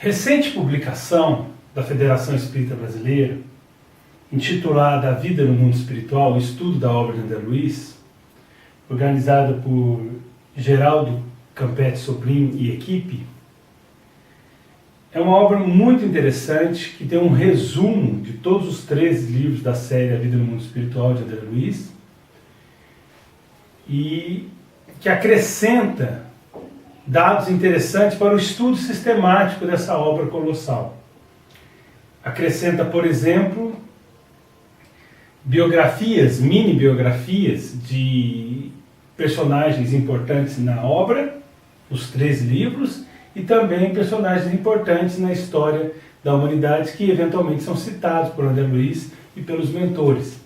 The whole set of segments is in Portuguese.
Recente publicação da Federação Espírita Brasileira, intitulada A Vida no Mundo Espiritual, o estudo da obra de André Luiz, organizada por Geraldo Campetti Sobrinho e equipe, é uma obra muito interessante que tem um resumo de todos os 13 livros da série A Vida no Mundo Espiritual de André Luiz e que acrescenta dados interessantes para o estudo sistemático dessa obra colossal. Acrescenta, por exemplo, biografias, mini-biografias de personagens importantes na obra, os 13 livros, e também personagens importantes na história da humanidade que eventualmente são citados por André Luiz e pelos mentores.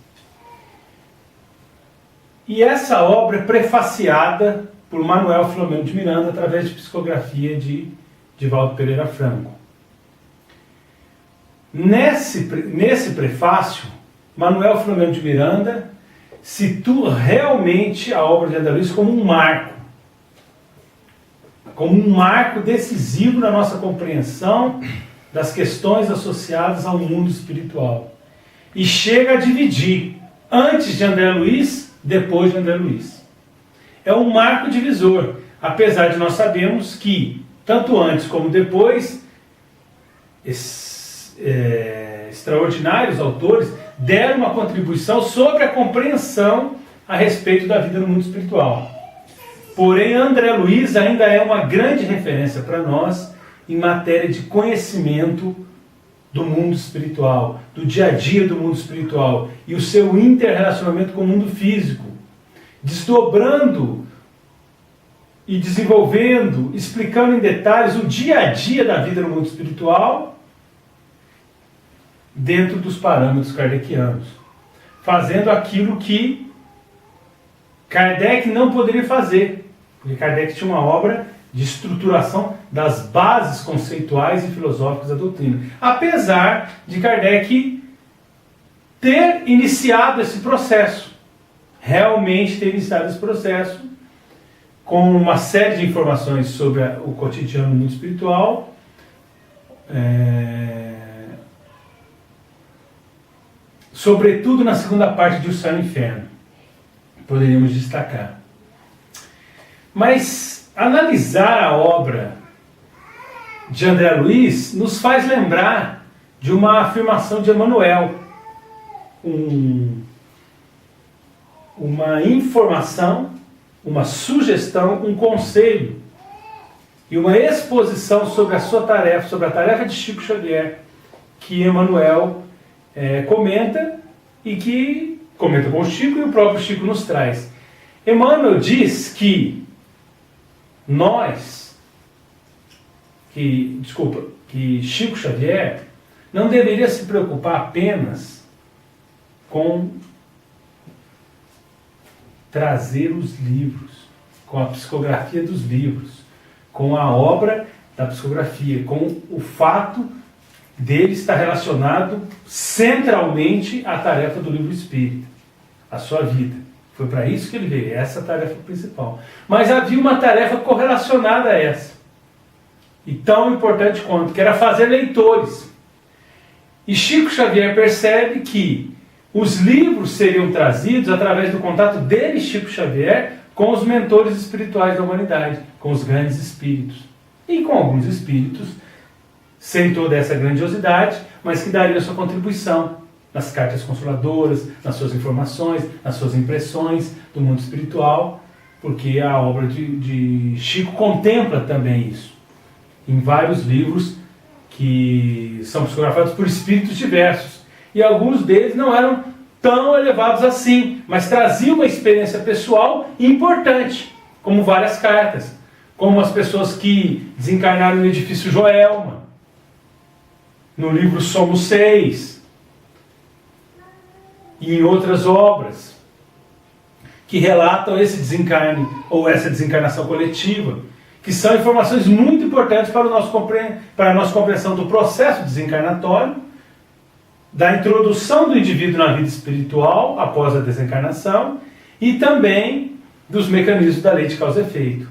E essa obra é prefaciada por Manuel Filomeno de Miranda através de psicografia de Divaldo Pereira Franco. Nesse prefácio, Manuel Filomeno de Miranda situa realmente a obra de André Luiz como um marco decisivo na nossa compreensão das questões associadas ao mundo espiritual. E chega a dividir antes de André Luiz, depois de André Luiz. É um marco divisor, apesar de nós sabermos que, tanto antes como depois, extraordinários autores deram uma contribuição sobre a compreensão a respeito da vida no mundo espiritual. Porém, André Luiz ainda é uma grande referência para nós em matéria de conhecimento do mundo espiritual, do dia a dia do mundo espiritual e o seu interrelacionamento com o mundo físico, desdobrando e desenvolvendo, explicando em detalhes o dia a dia da vida no mundo espiritual dentro dos parâmetros kardecianos, fazendo aquilo que Kardec não poderia fazer, porque Kardec tinha uma obra de estruturação das bases conceituais e filosóficas da doutrina, apesar de Kardec ter iniciado esse processo, realmente ter iniciado esse processo, com uma série de informações sobre o cotidiano no mundo espiritual, sobretudo na segunda parte de O Céu e o Inferno, poderíamos destacar. Mas analisar a obra de André Luiz nos faz lembrar de uma afirmação de Emmanuel, uma informação, uma sugestão, um conselho e uma exposição sobre a sua tarefa, sobre a tarefa de Chico Xavier, que Emmanuel comenta e que comenta com o Chico e o próprio Chico nos traz. Emmanuel diz que que Chico Xavier não deveria se preocupar apenas com trazer os livros, com a psicografia dos livros, com a obra da psicografia, com o fato dele estar relacionado centralmente à tarefa do livro espírita, à sua vida. Foi para isso que ele veio, essa é a tarefa principal. Mas havia uma tarefa correlacionada a essa, e tão importante quanto, que era fazer leitores. E Chico Xavier percebe que os livros seriam trazidos através do contato dele, Chico Xavier, com os mentores espirituais da humanidade, com os grandes espíritos. E com alguns espíritos, sem toda essa grandiosidade, mas que dariam sua contribuição nas cartas consoladoras, nas suas informações, nas suas impressões do mundo espiritual, porque a obra de Chico contempla também isso, em vários livros que são psicografados por espíritos diversos. E alguns deles não eram tão elevados assim, mas traziam uma experiência pessoal importante, como várias cartas, como as pessoas que desencarnaram no edifício Joelma, no livro Somos Seis, e em outras obras que relatam esse desencarne ou essa desencarnação coletiva, que são informações muito importantes para a nossa compreensão do processo desencarnatório, da introdução do indivíduo na vida espiritual após a desencarnação e também dos mecanismos da lei de causa e efeito.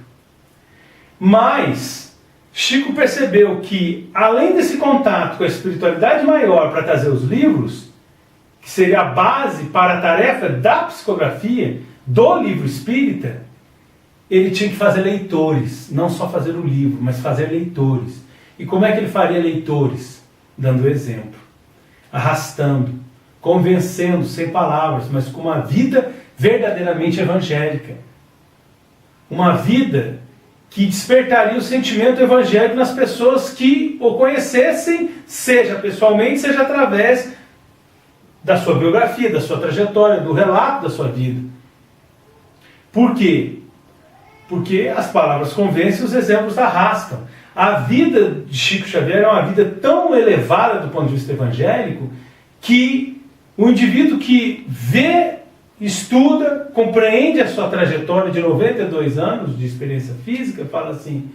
Mas Chico percebeu que, além desse contato com a espiritualidade maior para trazer os livros, que seria a base para a tarefa da psicografia, do livro espírita, ele tinha que fazer leitores, não só fazer o livro, mas fazer leitores. E como é que ele faria leitores? Dando exemplo, arrastando, convencendo, sem palavras, mas com uma vida verdadeiramente evangélica. Uma vida que despertaria o sentimento evangélico nas pessoas que o conhecessem, seja pessoalmente, seja através da sua biografia, da sua trajetória, do relato da sua vida. Por quê? Porque as palavras convencem, os exemplos arrastam. A vida de Chico Xavier é uma vida tão elevada do ponto de vista evangélico que o indivíduo que vê, estuda, compreende a sua trajetória de 92 anos de experiência física, fala assim,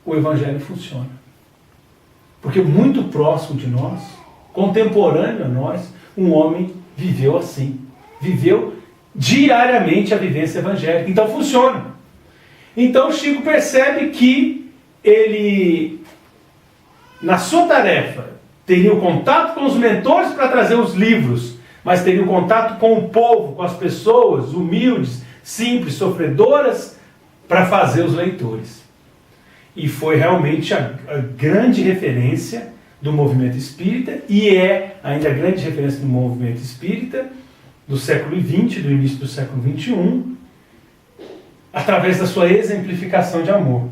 o Evangelho funciona. Porque muito próximo de nós, contemporâneo a nós, um homem viveu assim. Viveu diariamente a vivência evangélica. Então funciona. Então Chico percebe que ele, na sua tarefa, teria o contato com os mentores para trazer os livros, mas teria o contato com o povo, com as pessoas humildes, simples, sofredoras, para fazer os leitores. E foi realmente a grande referência do movimento espírita, e é ainda a grande referência do movimento espírita do século XX, do início do século XXI, através da sua exemplificação de amor.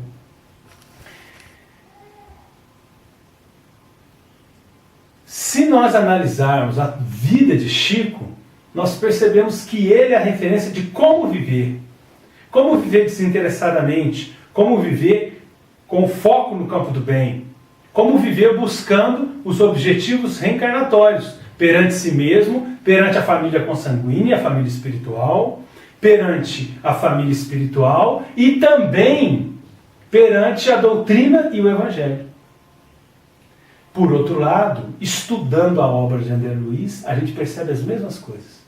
Se nós analisarmos a vida de Chico, nós percebemos que ele é a referência de como viver desinteressadamente, como viver com foco no campo do bem, como viver buscando os objetivos reencarnatórios, perante si mesmo, perante a família consanguínea, a família espiritual, perante a família espiritual e também perante a doutrina e o Evangelho. Por outro lado, estudando a obra de André Luiz, a gente percebe as mesmas coisas.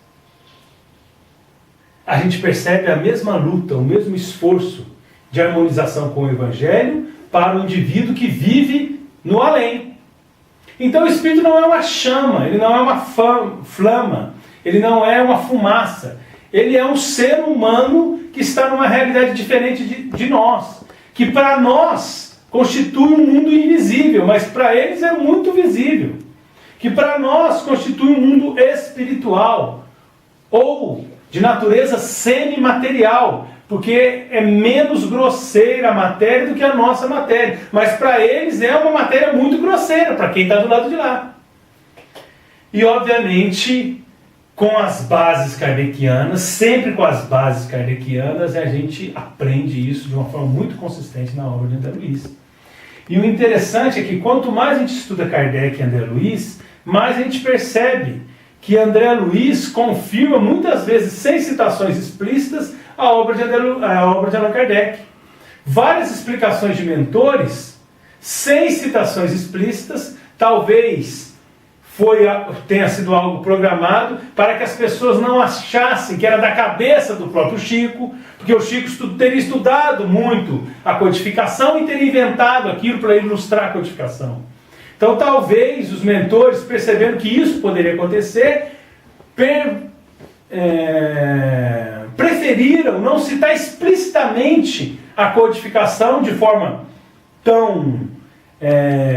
A gente percebe a mesma luta, o mesmo esforço de harmonização com o Evangelho para o indivíduo que vive no além. Então o Espírito não é uma chama, ele não é uma flama, ele não é uma fumaça. Ele é um ser humano que está numa realidade diferente de nós, que para nós constitui um mundo invisível, mas para eles é muito visível, que para nós constitui um mundo espiritual, ou de natureza semimaterial, porque é menos grosseira a matéria do que a nossa matéria, mas para eles é uma matéria muito grosseira, para quem está do lado de lá. E obviamente, com as bases kardecianas, sempre com as bases kardecianas, a gente aprende isso de uma forma muito consistente na obra de André Luiz. E o interessante é que quanto mais a gente estuda Kardec e André Luiz, mais a gente percebe que André Luiz confirma, muitas vezes sem citações explícitas, a obra de Allan Kardec. Várias explicações de mentores, sem citações explícitas, talvez tenha sido algo programado para que as pessoas não achassem que era da cabeça do próprio Chico, porque o Chico teria estudado muito a codificação e teria inventado aquilo para ilustrar a codificação. Então talvez os mentores, percebendo que isso poderia acontecer, preferiram não citar explicitamente a codificação de forma tão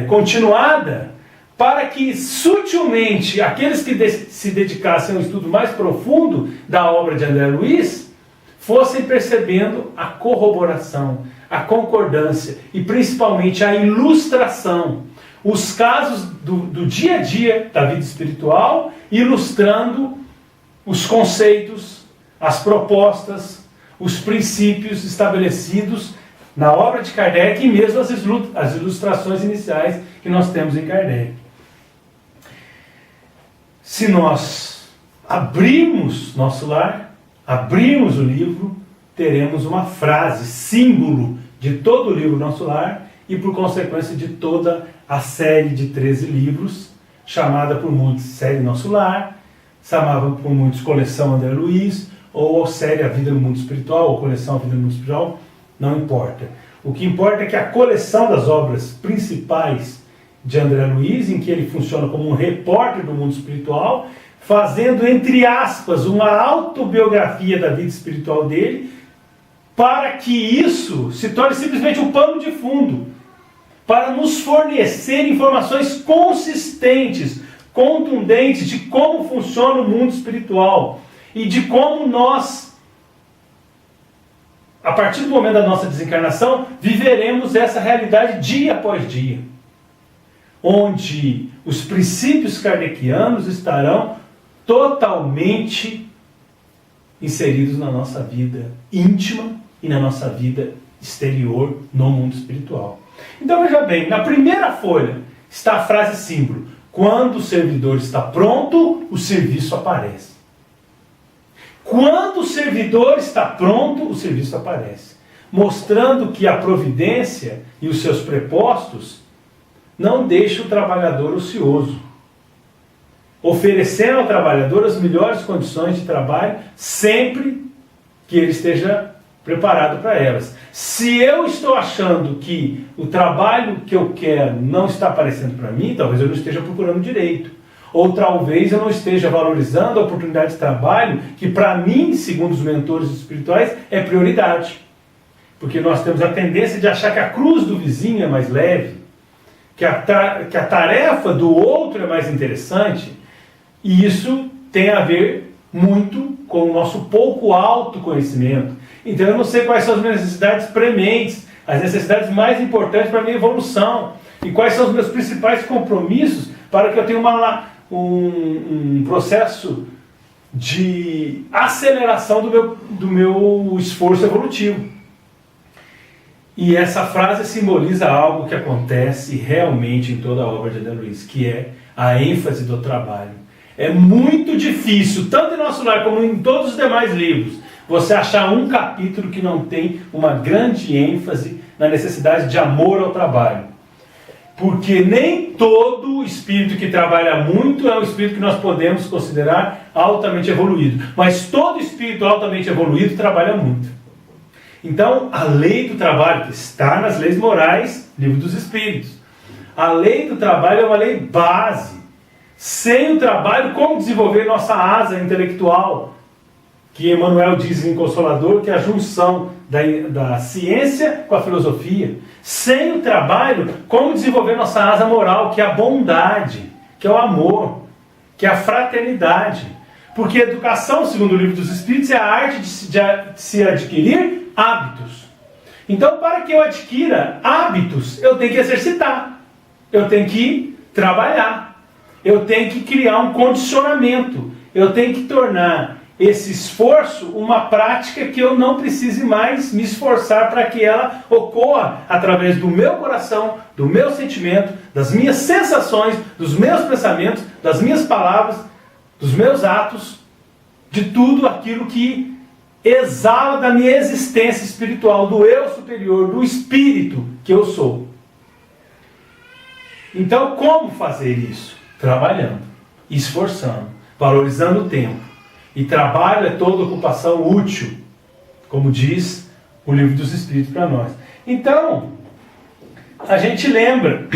continuada, para que sutilmente aqueles que se dedicassem a um estudo mais profundo da obra de André Luiz fossem percebendo a corroboração, a concordância e principalmente a ilustração, os casos do dia a dia da vida espiritual, ilustrando os conceitos, as propostas, os princípios estabelecidos na obra de Kardec e mesmo as ilustrações iniciais que nós temos em Kardec. Se nós abrirmos nosso lar, abrirmos o livro, teremos uma frase, símbolo de todo o livro Nosso Lar e por consequência de toda a série de 13 livros, chamada por muitos Série Nosso Lar, chamava por muitos Coleção André Luiz, ou série A Vida no Mundo Espiritual, ou Coleção A Vida no Mundo Espiritual, não importa. O que importa é que a coleção das obras principais de André Luiz, em que ele funciona como um repórter do mundo espiritual, fazendo, entre aspas, uma autobiografia da vida espiritual dele, para que isso se torne simplesmente um pano de fundo, para nos fornecer informações consistentes, contundentes de como funciona o mundo espiritual e de como nós, a partir do momento da nossa desencarnação, viveremos essa realidade dia após dia, onde os princípios kardecianos estarão totalmente inseridos na nossa vida íntima e na nossa vida exterior no mundo espiritual. Então veja bem, na primeira folha está a frase símbolo: quando o servidor está pronto, o serviço aparece. Quando o servidor está pronto, o serviço aparece. Mostrando que a providência e os seus prepostos não deixam o trabalhador ocioso, oferecendo ao trabalhador as melhores condições de trabalho sempre que ele esteja preparado para elas. Se eu estou achando que o trabalho que eu quero não está aparecendo para mim, talvez eu não esteja procurando direito. Ou talvez eu não esteja valorizando a oportunidade de trabalho que para mim, segundo os mentores espirituais, é prioridade. Porque nós temos a tendência de achar que a cruz do vizinho é mais leve, que a tarefa do outro é mais interessante, e isso tem a ver muito com o nosso pouco autoconhecimento. Então eu não sei quais são as minhas necessidades prementes, as necessidades mais importantes para a minha evolução, e quais são os meus principais compromissos para que eu tenha um processo de aceleração do meu esforço evolutivo. E essa frase simboliza algo que acontece realmente em toda a obra de André Luiz, que é a ênfase do trabalho. É muito difícil, tanto em Nosso Lar como em todos os demais livros, você achar um capítulo que não tem uma grande ênfase na necessidade de amor ao trabalho. Porque nem todo espírito que trabalha muito é um espírito que nós podemos considerar altamente evoluído. Mas todo espírito altamente evoluído trabalha muito. Então, a lei do trabalho, que está nas leis morais, livro dos Espíritos, a lei do trabalho é uma lei base. Sem o trabalho, como desenvolver nossa asa intelectual? Que Emmanuel diz em Consolador que é a junção da ciência com a filosofia. Sem o trabalho, como desenvolver nossa asa moral, que é a bondade, que é o amor, que é a fraternidade. Porque educação, segundo o livro dos Espíritos, é a arte de se adquirir hábitos. Então, para que eu adquira hábitos, eu tenho que exercitar, eu tenho que trabalhar, eu tenho que criar um condicionamento, eu tenho que tornar esse esforço uma prática que eu não precise mais me esforçar para que ela ocorra através do meu coração, do meu sentimento, das minhas sensações, dos meus pensamentos, das minhas palavras, dos meus atos, de tudo aquilo que exala da minha existência espiritual, do eu superior, do espírito que eu sou. Então, como fazer isso? Trabalhando, esforçando, valorizando o tempo. E trabalho é toda ocupação útil, como diz o livro dos Espíritos para nós. Então, a gente lembra,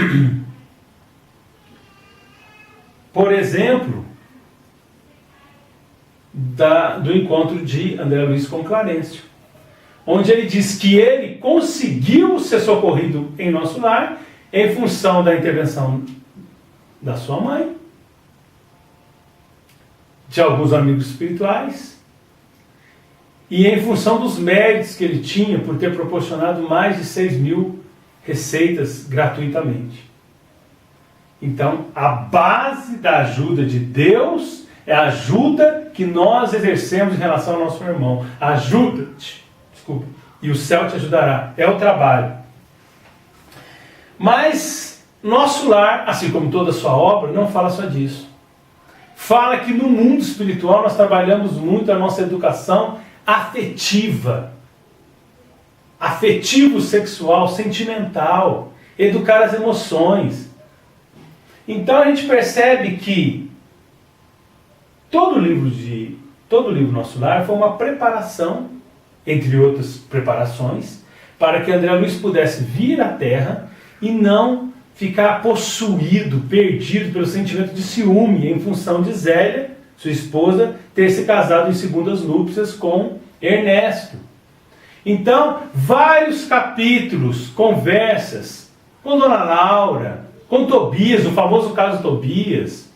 por exemplo, do encontro de André Luiz com Clarencio, onde ele diz que ele conseguiu ser socorrido em Nosso Lar em função da intervenção da sua mãe, de alguns amigos espirituais, e em função dos méritos que ele tinha por ter proporcionado mais de 6.000 receitas gratuitamente. Então, a base da ajuda de Deus é a ajuda que nós exercemos em relação ao nosso irmão. Ajuda-te, desculpa, e o céu te ajudará. É o trabalho. Mas Nosso Lar, assim como toda a sua obra, não fala só disso. Fala que no mundo espiritual nós trabalhamos muito a nossa educação afetiva. Afetivo-sexual, sentimental. Educar as emoções. Então a gente percebe que todo o livro Nosso Lar foi uma preparação, entre outras preparações, para que André Luiz pudesse vir à Terra e não ficar possuído, perdido pelo sentimento de ciúme em função de Zélia, sua esposa, ter se casado em segundas núpcias com Ernesto. Então, vários capítulos, conversas com Dona Laura, com Tobias, o famoso caso Tobias,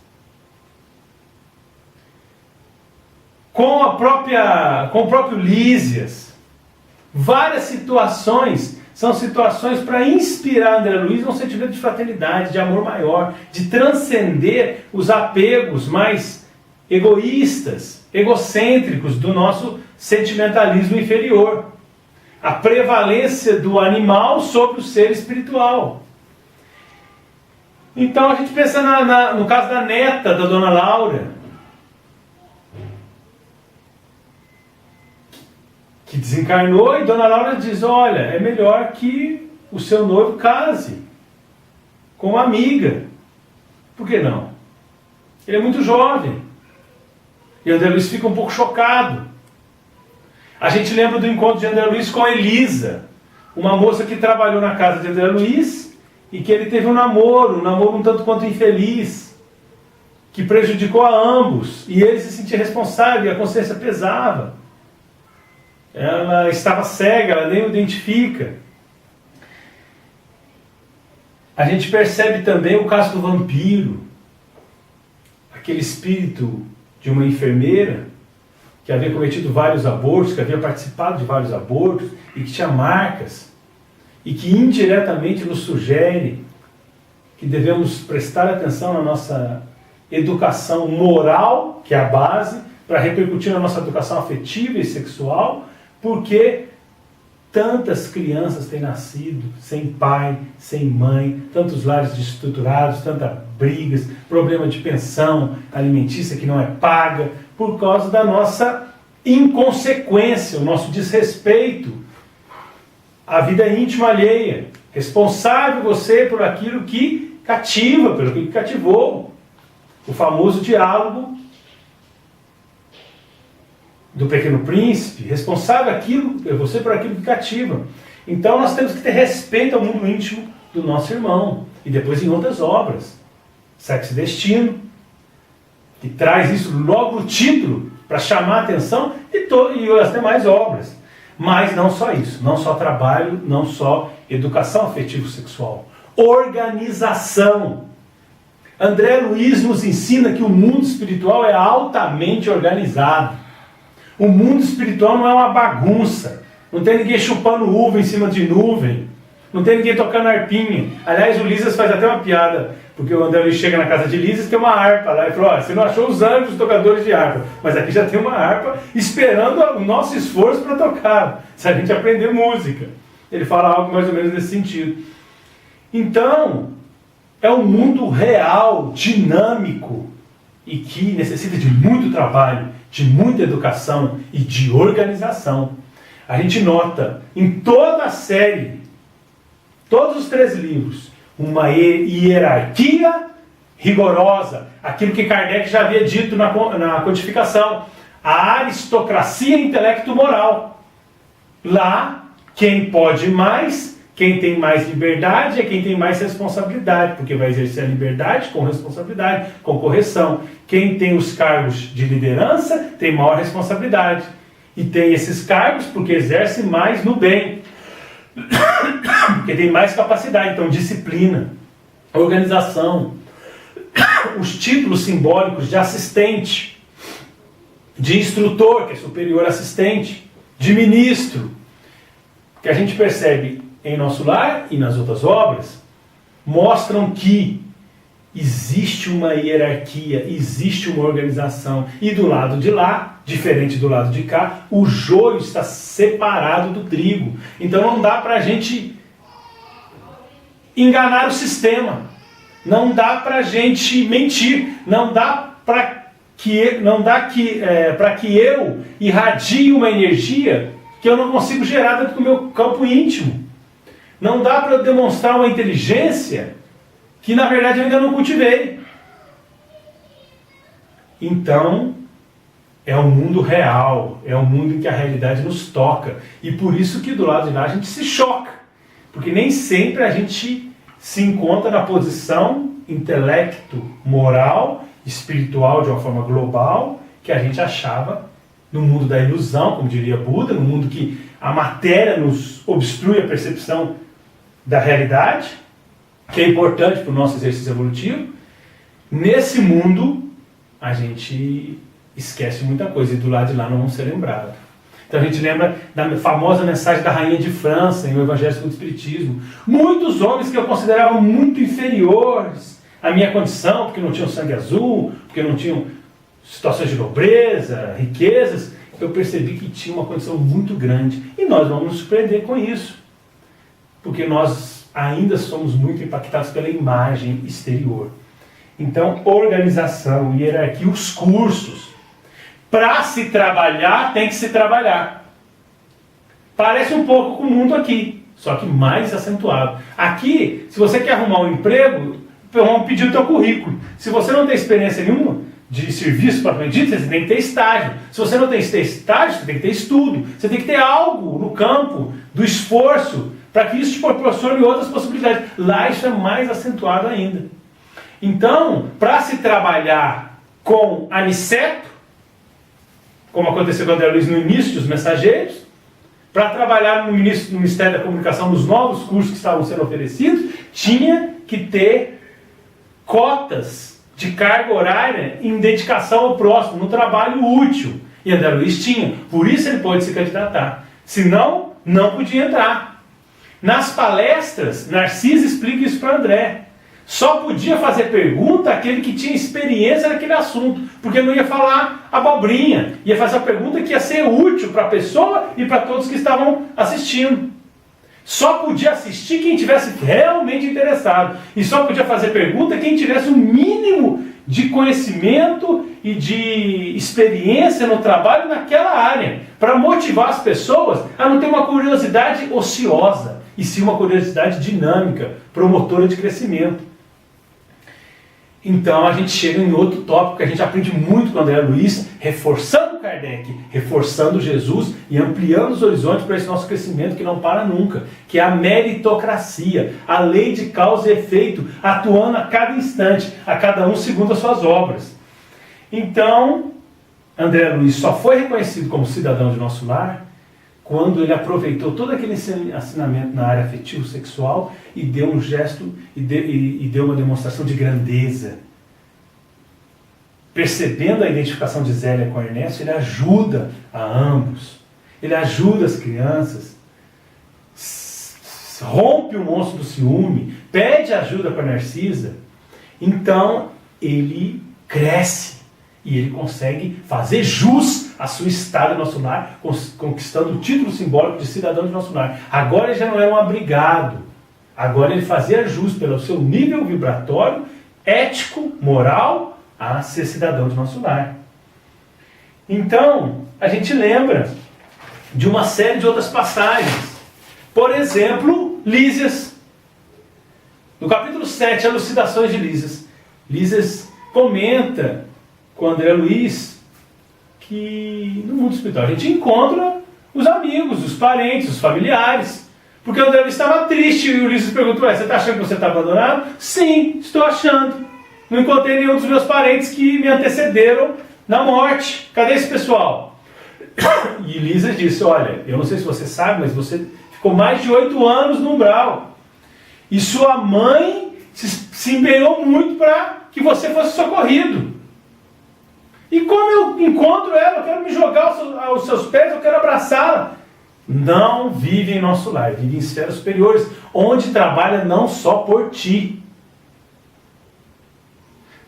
com o próprio Lísias. Várias situações são situações para inspirar André Luiz num sentimento de fraternidade, de amor maior, de transcender os apegos mais egoístas, egocêntricos do nosso sentimentalismo inferior. A prevalência do animal sobre o ser espiritual. Então a gente pensa no caso da neta da Dona Laura, que desencarnou, e Dona Laura diz: olha, é melhor que o seu noivo case com uma amiga. Por que não? Ele é muito jovem. E André Luiz fica um pouco chocado. A gente lembra do encontro de André Luiz com Elisa, uma moça que trabalhou na casa de André Luiz e que ele teve um namoro um tanto quanto infeliz, que prejudicou a ambos, e ele se sentia responsável e a consciência pesava. Ela estava cega, ela nem o identifica. A gente percebe também o caso do vampiro, aquele espírito de uma enfermeira que havia cometido vários abortos, que havia participado de vários abortos e que tinha marcas, e que indiretamente nos sugere que devemos prestar atenção na nossa educação moral, que é a base, para repercutir na nossa educação afetiva e sexual, porque tantas crianças têm nascido sem pai, sem mãe, tantos lares desestruturados, tantas brigas, problema de pensão alimentícia que não é paga, por causa da nossa inconsequência, o nosso desrespeito à vida íntima alheia. Responsável você por aquilo que cativa, pelo que cativou. O famoso diálogo do Pequeno Príncipe, responsável você por aquilo que cativa. Então nós temos que ter respeito ao mundo íntimo do nosso irmão. E depois em outras obras. Sexo e Destino, que traz isso logo no título, para chamar a atenção, e as demais obras. Mas não só isso, não só trabalho, não só educação afetivo-sexual. Organização. André Luiz nos ensina que o mundo espiritual é altamente organizado. O mundo espiritual não é uma bagunça. Não tem ninguém chupando uva em cima de nuvem. Não tem ninguém tocando arpinha. Aliás, o Lísias faz até uma piada, porque o André Luiz chega na casa de Lísias, tem uma harpa lá, e fala: você não achou os anjos tocadores de harpa, mas aqui já tem uma harpa esperando o nosso esforço para tocar, se a gente aprender música. Ele fala algo mais ou menos nesse sentido. Então, é um mundo real, dinâmico, e que necessita de muito trabalho, de muita educação e de organização. A gente nota em toda a série, todos os 3 livros, uma hierarquia rigorosa, aquilo que Kardec já havia dito na codificação, a aristocracia intelecto-moral. Lá, quem pode mais, quem tem mais liberdade é quem tem mais responsabilidade, porque vai exercer a liberdade com responsabilidade, com correção. Quem tem os cargos de liderança tem maior responsabilidade. E tem esses cargos porque exerce mais no bem. Porque tem mais capacidade, então disciplina, organização, os títulos simbólicos de assistente, de instrutor, que é superior assistente, de ministro, que a gente percebe em Nosso Lar e nas outras obras, mostram que existe uma hierarquia, existe uma organização, e do lado de lá, diferente do lado de cá, o joio está separado do trigo. Então não dá para a gente enganar o sistema, não dá para a gente mentir, não dá para que eu irradie uma energia que eu não consigo gerar dentro do meu campo íntimo. Não dá para eu demonstrar uma inteligência que na verdade eu ainda não cultivei. Então, é o mundo real, é o mundo em que a realidade nos toca. E por isso que do lado de lá a gente se choca. Porque nem sempre a gente se encontra na posição intelecto, moral, espiritual de uma forma global que a gente achava no mundo da ilusão, como diria Buda, no mundo que a matéria nos obstrui a percepção da realidade, que é importante para o nosso exercício evolutivo. Nesse mundo a gente esquece muita coisa e do lado de lá não vamos ser lembrados. Então a gente lembra da famosa mensagem da Rainha de França em O Evangelho segundo o Espiritismo. Muitos homens que eu considerava muito inferiores à minha condição, porque não tinham sangue azul, porque não tinham situações de nobreza, riquezas, eu percebi que tinha uma condição muito grande. E nós vamos nos surpreender com isso, porque nós ainda somos muito impactados pela imagem exterior. Então, organização, hierarquia, os cursos. Para se trabalhar, tem que se trabalhar. Parece um pouco com o mundo aqui, só que mais acentuado. Aqui, se você quer arrumar um emprego, vão pedir o teu currículo. Se você não tem experiência nenhuma de serviço propriamente dito, você tem que ter estágio. Se você não tem estágio, você tem que ter estudo. Você tem que ter algo no campo do esforço para que isso te proporcione outras possibilidades. Lá isso é mais acentuado ainda. Então, para se trabalhar com aniceto, como aconteceu com o André Luiz no início dos mensageiros, para trabalhar no Ministério da Comunicação, nos novos cursos que estavam sendo oferecidos, tinha que ter cotas de carga horária em dedicação ao próximo, no trabalho útil. E André Luiz tinha, por isso ele pôde se candidatar. Senão, não podia entrar. Nas palestras, Narciso explica isso para André. Só podia fazer pergunta aquele que tinha experiência naquele assunto, porque não ia falar abobrinha, ia fazer a pergunta que ia ser útil para a pessoa e para todos que estavam assistindo. Só podia assistir quem tivesse realmente interessado, e só podia fazer pergunta quem tivesse um mínimo de conhecimento e de experiência no trabalho naquela área, para motivar as pessoas a não ter uma curiosidade ociosa, e sim uma curiosidade dinâmica, promotora de crescimento. Então a gente chega em outro tópico que a gente aprende muito com o André Luiz, reforçando Kardec, reforçando Jesus e ampliando os horizontes para esse nosso crescimento que não para nunca, que é a meritocracia, a lei de causa e efeito, atuando a cada instante, a cada um segundo as suas obras. Então, André Luiz só foi reconhecido como cidadão de nosso lar quando ele aproveitou todo aquele ensinamento na área afetivo-sexual e deu um gesto e deu uma demonstração de grandeza. Percebendo a identificação de Zélia com Ernesto, ele ajuda a ambos. Ele ajuda as crianças, rompe o monstro do ciúme, pede ajuda para Narcisa. Então, ele cresce e ele consegue fazer jus a sua estada em nosso lar, conquistando o título simbólico de cidadão de nosso lar. Agora ele já não era um abrigado. Agora ele fazia jus pelo seu nível vibratório, ético, moral, a ser cidadão de nosso lar. Então, a gente lembra de uma série de outras passagens. Por exemplo, Lísias. No capítulo 7, Elucidações de Lísias. Lísias comenta com André Luiz que no mundo espiritual a gente encontra os amigos, os parentes, os familiares. Porque o André Luiz estava triste e o Ulisses perguntou: você está achando que você está abandonado? Sim, estou achando. Não encontrei nenhum dos meus parentes que me antecederam na morte. Cadê esse pessoal? E Lísias disse: olha, eu não sei se você sabe, mas você ficou mais de 8 anos no umbral. E sua mãe se empenhou muito para que você fosse socorrido. E como eu encontro ela, eu quero me jogar aos seus pés, eu quero abraçá-la. Não vive em nosso lar, vive em esferas superiores, onde trabalha não só por ti.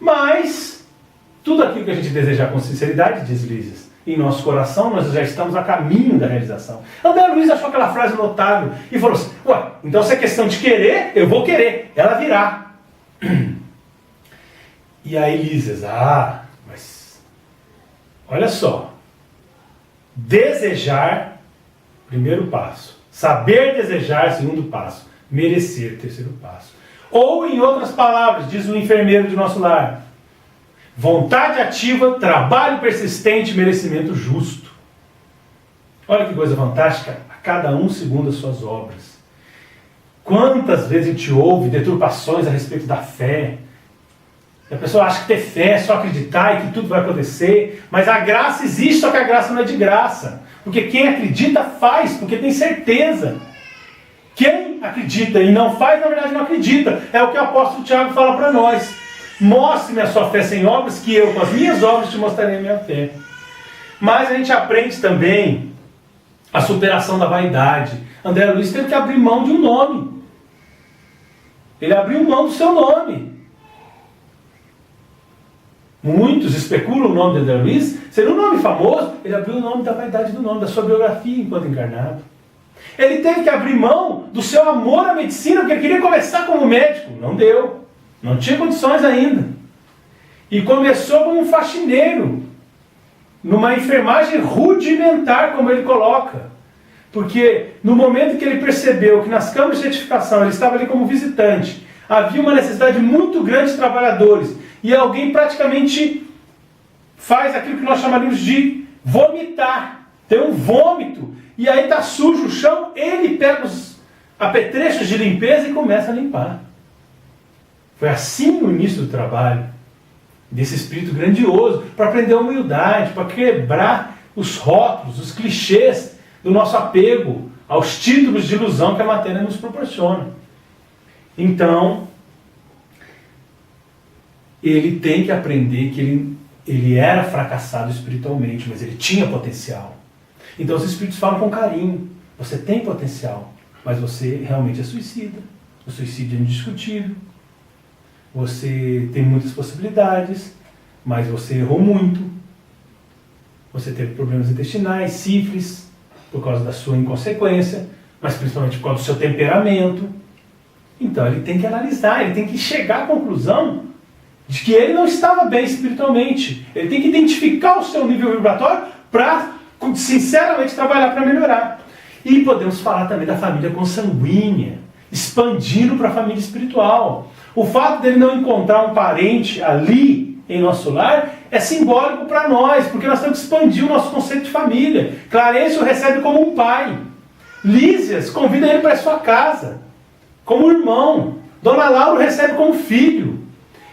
Mas, tudo aquilo que a gente desejar com sinceridade, diz Lísias, em nosso coração, nós já estamos a caminho da realização. André Luiz achou aquela frase notável e falou assim: ué, então se é questão de querer, eu vou querer, ela virá. E aí Lísias, mas olha só, desejar, primeiro passo, saber desejar, segundo passo, merecer, terceiro passo. Ou, em outras palavras, diz o enfermeiro de nosso lar, vontade ativa, trabalho persistente, merecimento justo. Olha que coisa fantástica, a cada um segundo as suas obras. Quantas vezes a gente ouve deturpações a respeito da fé? A pessoa acha que ter fé é só acreditar e que tudo vai acontecer, mas a graça existe, só que a graça não é de graça. Porque quem acredita faz, porque tem certeza. Quem acredita e não faz, na verdade não acredita. É o que o apóstolo Tiago fala para nós. Mostre-me a sua fé sem obras, que eu com as minhas obras te mostrarei a minha fé. Mas a gente aprende também a superação da vaidade. André Luiz teve que abrir mão de um nome. Ele abriu mão do seu nome. Muitos especulam o nome de André Luiz ser um nome famoso. Ele abriu o nome da vaidade do nome, da sua biografia enquanto encarnado. Ele teve que abrir mão do seu amor à medicina, porque ele queria começar como médico. Não deu. Não tinha condições ainda. E começou como um faxineiro, numa enfermagem rudimentar, como ele coloca. Porque no momento que ele percebeu que nas câmaras de certificação ele estava ali como visitante, havia uma necessidade muito grande de trabalhadores, e alguém praticamente faz aquilo que nós chamaríamos de vomitar. Tem um vômito, e aí está sujo o chão, ele pega os apetrechos de limpeza e começa a limpar. Foi assim o início do trabalho, desse espírito grandioso, para aprender a humildade, para quebrar os rótulos, os clichês do nosso apego aos títulos de ilusão que a matéria nos proporciona. Então, ele tem que aprender que ele era fracassado espiritualmente, mas ele tinha potencial. Então os espíritos falam com carinho: você tem potencial, mas você realmente é suicida. O suicídio é indiscutível. Você tem muitas possibilidades, mas você errou muito. Você teve problemas intestinais, sífilis, por causa da sua inconsequência, mas principalmente por causa do seu temperamento. Então ele tem que analisar, ele tem que chegar à conclusão de que ele não estava bem espiritualmente. Ele tem que identificar o seu nível vibratório para, sinceramente, trabalhar para melhorar. E podemos falar também da família consanguínea, expandindo para a família espiritual. O fato dele não encontrar um parente ali em nosso lar é simbólico para nós, porque nós temos que expandir o nosso conceito de família. Clarencio o recebe como um pai. Lísias convida ele para a sua casa, como irmão. Dona Laura o recebe como filho.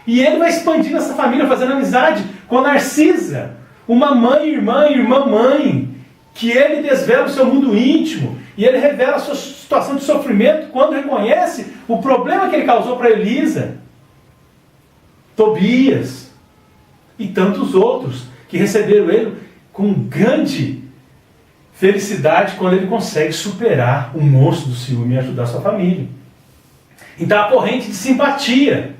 E ele vai expandindo essa família, fazendo amizade com a Narcisa, uma mãe, irmã, mãe, que ele desvela o seu mundo íntimo, e ele revela a sua situação de sofrimento quando reconhece o problema que ele causou para Elisa, Tobias e tantos outros que receberam ele com grande felicidade quando ele consegue superar o monstro do ciúme e ajudar a sua família. Então a corrente de simpatia,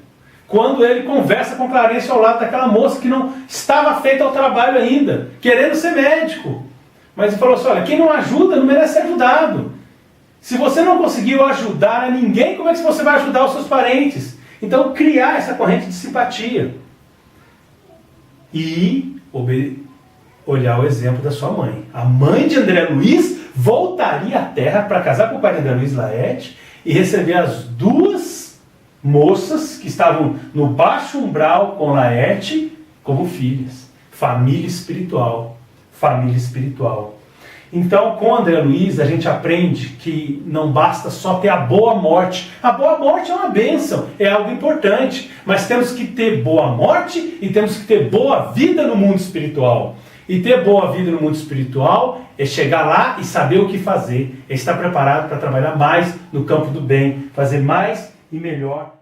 quando ele conversa com Clarencio ao lado daquela moça que não estava feita ao trabalho ainda, querendo ser médico. Mas ele falou assim: olha, quem não ajuda não merece ser ajudado. Se você não conseguiu ajudar a ninguém, como é que você vai ajudar os seus parentes? Então criar essa corrente de simpatia. E olhar o exemplo da sua mãe. A mãe de André Luiz voltaria à Terra para casar com o pai de André Luiz Laerte e receber as duas moças que estavam no baixo umbral com Laerte como filhas. Família espiritual. Família espiritual. Então, com André Luiz, a gente aprende que não basta só ter a boa morte. A boa morte é uma bênção, é algo importante. Mas temos que ter boa morte e temos que ter boa vida no mundo espiritual. E ter boa vida no mundo espiritual é chegar lá e saber o que fazer. É estar preparado para trabalhar mais no campo do bem, fazer mais e melhor.